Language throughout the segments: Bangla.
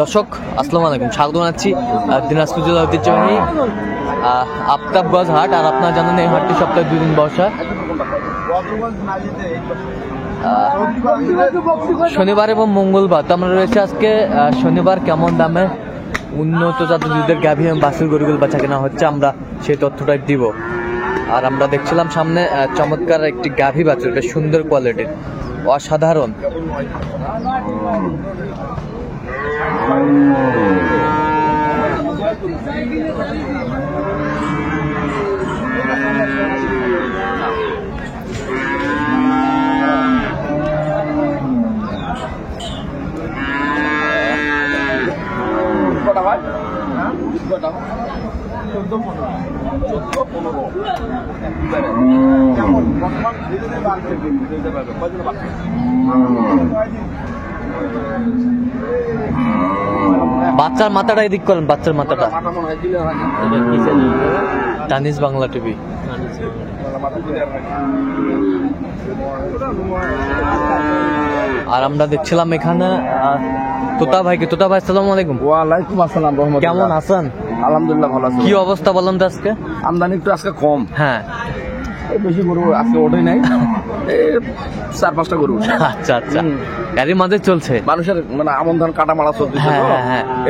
দর্শক আসসালামু আলাইকুম, স্বাগত জানাচ্ছি দিনাজপুর জেলা ঐতিহ্যবাহী আফতাবগঞ্জ হাট। আর আপনারা জানেন এই হাটটি সপ্তাহে 2 দিন বসা, শনিবার এবং মঙ্গলবার। তো আমরা রয়েছে আজকে শনিবার। কেমন দামে উন্নত জাতের দুধের গাভী এবং বাছুর গরুগুলো বাচ্চা কেনা হচ্ছে, আমরা সেই তথ্যটাই দিব। আর আমরা দেখছিলাম সামনে চমৎকার একটি গাভী বাছুর, বেশ সুন্দর কোয়ালিটির, অসাধারণ। বাচ্চার মাথাটা এদিক করেন, বাচ্চার মাথাটা। টানিস বাংলা টিভি। আর আমরা দেখছিলাম এখানে তোতা ভাইকে। তোতা ভাই আসসালামু আলাইকুম। ওয়ালাইকুম আসসালাম। কেমন আছেন? আলহামদুলিল্লাহ ভালো আছি। কি অবস্থা বললাম তো আজকে? আমদানি একটু আজকে কম। হ্যাঁ, বেশি গরু আজকে ওঠে নাই, 4-5টা গরু। আচ্ছা আচ্ছা, এরই মাঝে চলছে মানুষের মানে আমন ধান কাটা মারা চলছে,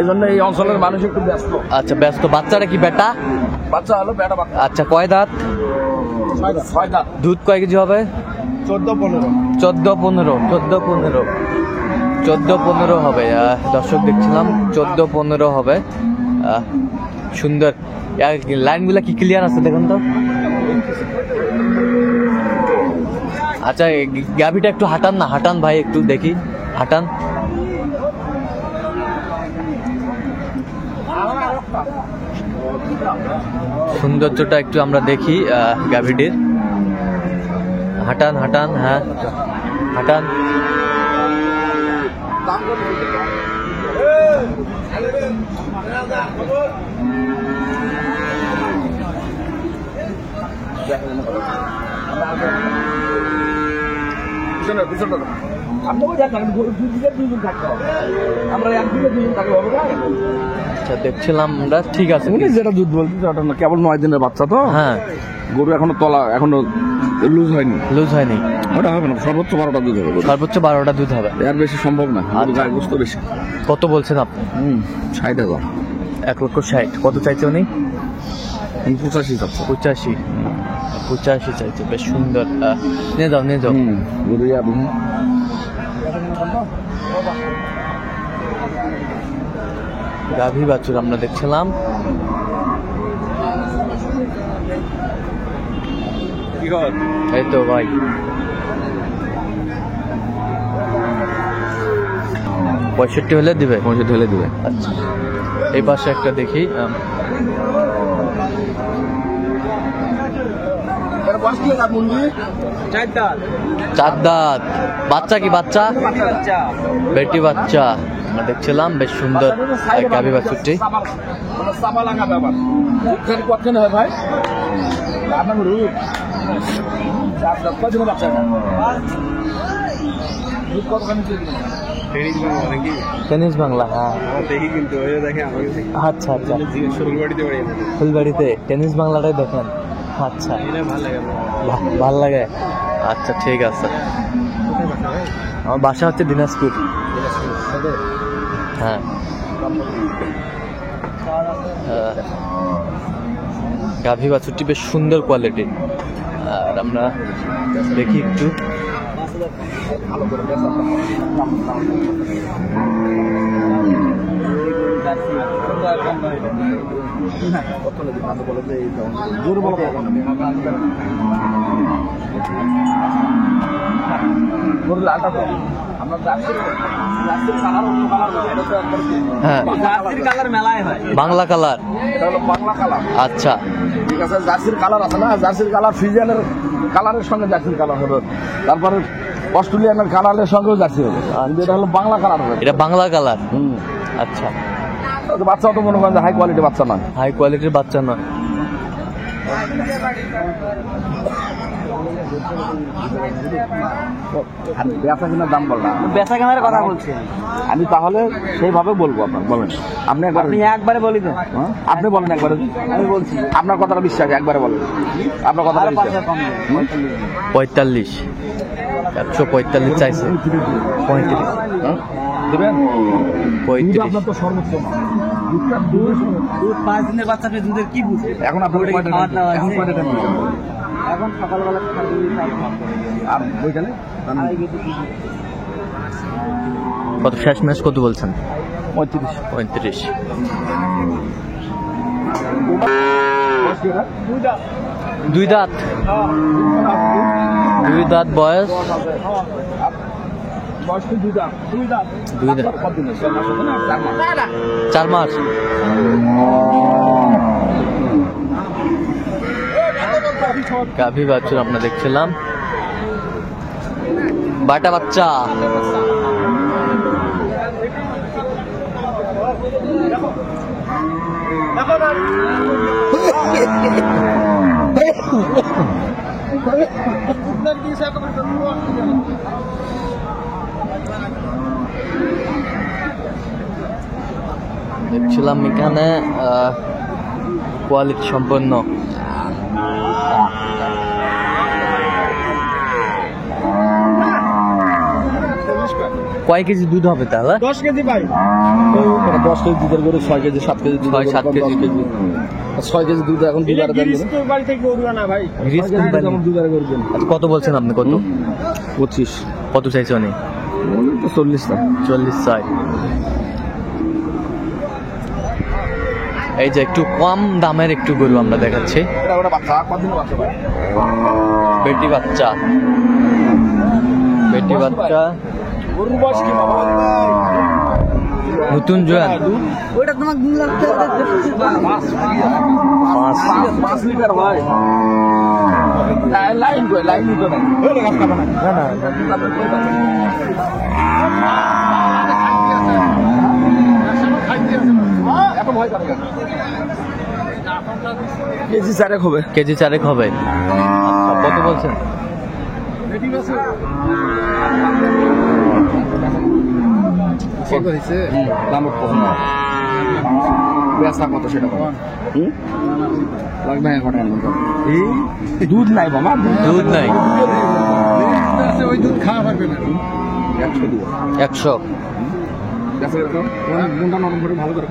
এই জন্য এই অঞ্চলের মানুষ একটু ব্যস্ত। আচ্ছা, ব্যস্ত। বাচ্চাটা কি বেটা? বাচ্চা হলো বেটা বাচ্চা। আচ্ছা, কয় দাঁত? 6 দাঁত। দুধ কয় কেজি হবে? 14-15 হবে। দর্শক দেখছিলাম 14-15 হবে। সুন্দর। লাইনগুলা কি ক্লিয়ার আছে দেখুন তো। আচ্ছা, গাভিটা একটু হাঁটান না, হাঁটান ভাই, একটু দেখি, হাঁটান। সৌন্দর্যটা একটু আমরা দেখি গাভিটির। হাঁটান হাঁটান, হ্যাঁ হাঁটান। আচ্ছা, দেখছিলাম আমরা। ঠিক আছে, যেটা দুধ বলছি ওটা না, কেবল 9 দিনের বাচ্চা তো। হ্যাঁ, গরু এখনো তলা, এখনো লুজ হয়নি। ওটা হবে না, সর্বোচ্চ 12টা দুধ হবে। সর্বোচ্চ 12টা দুধ হবে, এর বেশি সম্ভব না। গায়ে গোস্ত বেশি। কত বলছেন আপনি? 60,000। 1,60,000। কত চাইছে উনি? 85 চাচ্ছে। 85 চাইছে। বেশ সুন্দর। নিয়ে যাও, নিয়ে যাও। গাভী বাছুর আমরা দেখছিলাম। এই তো ভাই, 65 হলে দিবে। 65 হলে দিবে। আচ্ছা, এই পাশে একটা দেখি। চার দাঁত। বাচ্চা কি? বাচ্চা বেটি বাচ্চা আমরা দেখছিলাম। বেশ সুন্দর গাভী বাছুরটি। টেনিস বাংলা। হ্যাঁ, আচ্ছা আচ্ছা, ফুলবাড়িতে টেনিস বাংলাটাই দেখেন। আচ্ছা, ভাল লাগে। আচ্ছা, ঠিক আছে। আমার বাসা হচ্ছে দিনাজপুর। হ্যাঁ, গাভী বাছুরটি বেশ সুন্দর কোয়ালিটি। আর আমরা দেখি একটু। হ্যাঁ, বাংলা কালার। আচ্ছা, ঠিক আছে। জার্সির কালার আছে না, জার্সির কালার ফ্রিজিয়ানের কালারের সঙ্গে জার্সির কালার হবে, তারপরে অস্ট্রেলিয়ানের কালারের সঙ্গেও জার্সি হবে। এটা হলো বাংলা কালার হবে। এটা বাংলা কালার। আচ্ছা, বাচ্চাও তো মনে করেন হাই কোয়ালিটির বাচ্চা নয়। হাই কোয়ালিটির বাচ্চা নয়। আর বেচা কিনার দাম বললাম, বেচা কেনার কথা বলছি আমি তাহলে সেইভাবে বলবো। আপনার বলেন, আপনি একবার আপনি একবারে বলি তো হ্যাঁ? আপনি বলেন একবারে, আমি বলছি আপনার কথাটা বিশ্বাস, একবারে বলেন আপনার কথাটা আরো বিশ্বাস। 5 কম দিন 45, 145 চাইছে। 35, হ্যাঁ? দিবেন? 35। আপনার তো সর্বোচ্চ না। দুধ 5 দিনের বাচ্চা পেয়ে দুধের কি বুঝবে এখন আপনার ওটা কি কয়টা খাওয়ার টাইম? দাওয়া এখন আছে? কয়টা টাইম দিবেন? এখন সকালবেলা খাওয়া দিই, আর বইখানে আড়াই কেজি দুধ। কত শেষ ম্যাচ কত বলছেন? 35। 35। দুই দাঁত, দুই দাঁত বয়স, দুই দাঁত, 4 মাস। গাভী বাছুর আমরা দেখছিলাম, বাটা বাচ্চা। দেখছিলাম এখানে কোয়ালিটি সম্পন্ন। কয় কেজি দুধ হবে তাহলে? 10 কেজি ভাই 10 কেজি দুধের গরু 6 কেজি 7 কেজি দুধ, 6-7 কেজি। 6 কেজি দুধ এখন দুধারে দেন। বাড়ি থেকে গরু না ভাই গ্রিস কোম্পানি। দুধারে গরু দেন। আচ্ছা, কত বলছেন আপনি? কত 25। কত চাইছে উনি? তো 40 না। 40 চাই। এই যে একটু কম দামের একটু গরু আমরা দেখাচ্ছি। এটা ওটা বাচ্চা কতদিন বাচ্চা ভাই? বেটি বাচ্চা, বেটি বাচ্চা, গরুর বয়স কি বাবা? নতুন জোয়ান। ওইটা তোমাকে 2 লাখ টাকা 5 লিটার ভাই। লাইন কই লাইন তো নাই। ওটা গাছ কাটা না। এত ভয় করে কেন? কেজি 4 হবে। কেজি 4 হবে। আচ্ছা, কত বলছেন? কত হয়েছে? দাম কত? বেচা কত সেটা বল। লাগবে এখন দুধ নাই বাবা, দুধ নাই। ওই দুধ খাওয়া পারবে না। 100 দিব। 100। বেচা এরকম গুণটা নরম করে ভালো করে।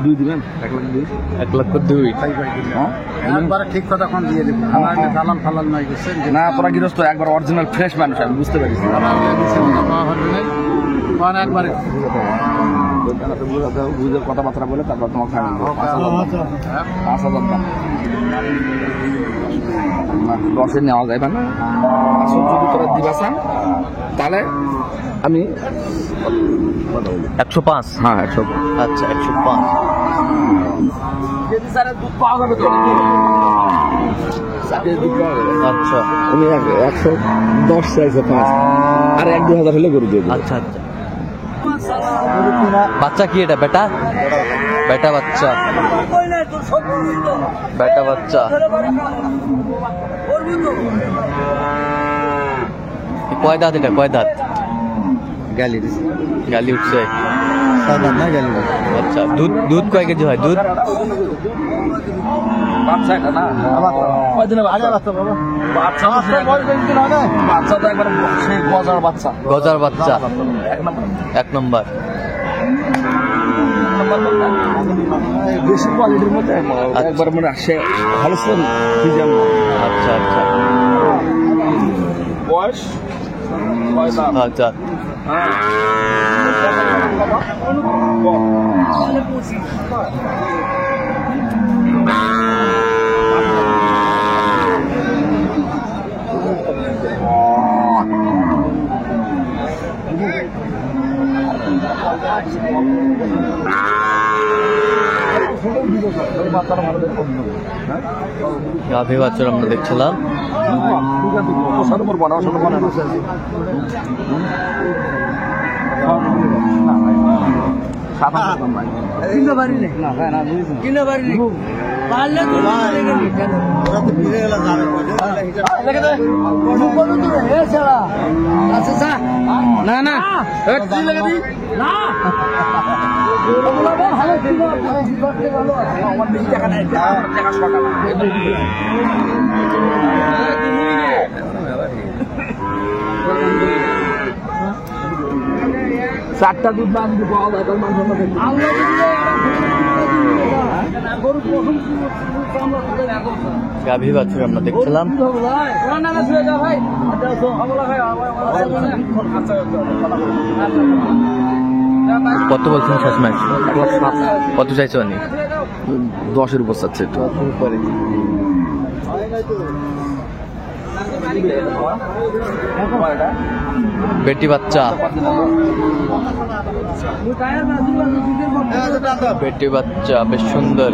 দুই দিবেন 1 লাখ 2। 1,02,000। হ্যাঁ একবারে ঠিক কথা কোন দিয়ে দেব আমার দালাল ফালাল নাই গেছে না, তোরা গৃহস্থ একবার অরিজিনাল ফ্রেশ মানুষ, আমি বুঝতে পারছি। একবারে বুঝে কথাবার্তা বলে তারপর তোমাকে ফাইনাল করবো। 5,000 দাম। 10-এ নেওয়া যায় না। 500 যদি তোরা দিবা চান তাহলে আমি 105। হ্যাঁ 100। আচ্ছা, 105। কেজি 4 দুধ পাওয়া যাবে তো? 4 কেজি দুধ পাওয়া যাবে। আচ্ছা, আমি 110 চাইছে 5 আর 1-2 হাজার হলে গরু দিয়ে দেবো। আচ্ছা, আচ্ছা। বাচ্চা কি এটা? বেটা, বেটা বাচ্চা, বেটা বাচ্চা। কয় দাঁত এটা? কয় দাঁত? গালি দিছে। গালি উঠছে। সাদা না গালি। আচ্ছা, দুধ দুধ কয় কেজি হয়? দুধ বাচ্চা এটা না। কয়দিনে বাচ্চা? বাবা বাচ্চা বাচ্চা তো একবার সেই গজার বাচ্চা। গজার বাচ্চা। 1 নম্বর। 1 নম্বর। বেশি কোয়ালিটির মধ্যে একবার মনে আসে ভালো ছিল। আচ্ছা, আচ্ছা, বয়স আচ্ছা। গাভী বাছুর আমরা দেখছিলাম। ঠিক আছে 7,000 দাম ভাই। কিনতে পারি না না ভাই না বুঝছেন কিনতে পারি না পারলে তো না না আমার বেশি টাকা নাই, টাকা শর্ট চারটা দুধ দাম দিব গাভী বাছুর আমরা দেখছিলাম। কত বলছেন শেষমেশ? কত চাইছো আমি? 10-এর উপর চাচ্ছে একটু। বেটি বাচ্চা, বেটি বাচ্চা বেশ সুন্দর।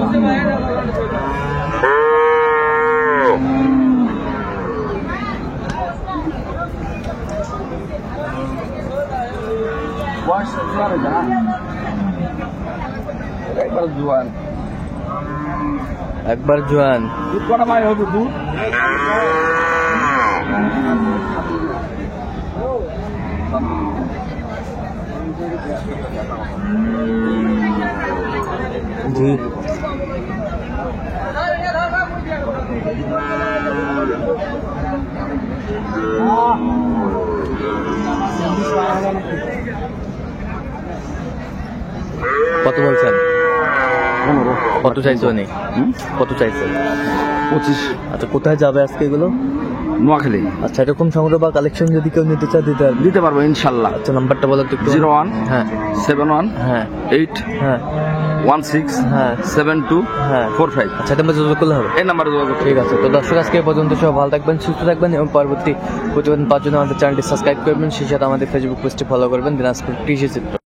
একবার জোয়ান একবার জোয়ান। দুধ কটা মাই হবে দুধ? জি কত বলছেন? 15। কত চাইছো নি? কত চাইছেন? 25। আচ্ছা, কোথায় যাবে আজকে এগুলো? নোয়াখালী আচ্ছা, এরকম সংগ্রহ বা কালেকশন যদি কেউ নিতে চায় দিতে পারবে? দিতে পারবো ইনশাল্লাহ। আচ্ছা, নাম্বারটা বলো তো একটু। 01 হ্যাঁ 71 হ্যাঁ 8 হ্যাঁ 16 হ্যাঁ 72 হ্যাঁ 45। আচ্ছা, এটা আমরা যোগাযোগ করলে হবে। এই নাম্বারে যোগাযোগ করুন। ঠিক আছে, তো দর্শক আজকে এই পর্যন্ত সব ভালো থাকবেন, সুস্থ থাকবেন এবং পরবর্তী প্রতিবেদন পাওয়ার জন্য আমাদের চ্যানেলটি সাবস্ক্রাইব করবেন, সেই সাথে আমাদের ফেসবুক পেজটি ফলো করবেন দিনাজপুর কৃষি চিত্র।